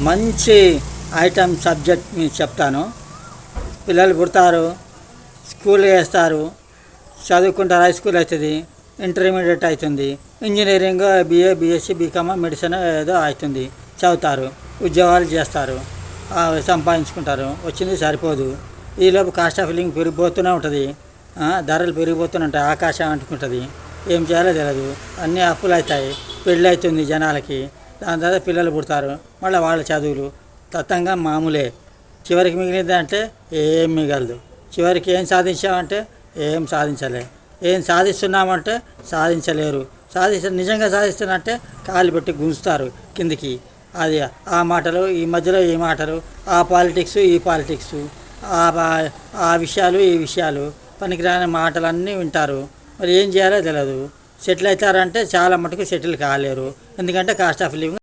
మంచి item subject మీకు చెప్తాను. పిల్లలు పుడతారు, స్కూల్ వేస్తారు, చదువుకుంటారు, హై స్కూల్ అవుతుంది, ఇంటర్మీడియట్ అవుతుంది, engineering, BA, BSc, BCom, medicine ఏదో అవుతుంది, చదువుతారు, ఉద్యోగాలు చేస్తారు, సంపాదించుకుంటారు. వచ్చింది సరిపోదు. ఈలోపు కాస్ట్ ఆఫ్ లివింగ్ పెరిగిపోతూనే ఉంటుంది, ధరలు పెరిగిపోతూనే ఉంటాయి, ఆకాశం అంటుకుంటుంది. ఏం చేయాలో తెలియదు, అన్నీ అప్పులు అవుతాయి, పెళ్ళి అవుతుంది జనాలకి. దాని తర్వాత పిల్లలు పుడతారు, మళ్ళీ వాళ్ళ చదువులు తత్తంగా మామూలే. చివరికి మిగిలింది అంటే ఏం మిగలదు. చివరికి ఏం సాధించామంటే ఏం సాధించలే. ఏం సాధిస్తున్నామంటే సాధించలేరు. నిజంగా సాధిస్తున్నట్టే కాలు పెట్టి గుంజుతారు కిందికి. అది ఆ మాటలు, ఈ మధ్యలో ఈ మాటలు, ఆ పాలిటిక్స్, ఈ పాలిటిక్స్, ఆ విషయాలు, ఈ విషయాలు, పనికిరాని మాటలన్నీ వింటారు. మరి ఏం చేయాలో తెలియదు. సెటిల్ అవుతారంటే చాలా మటుకు సెటిల్ కాలేరు. ఎందుకంటే కాస్ట్ ఆఫ్ లివింగ్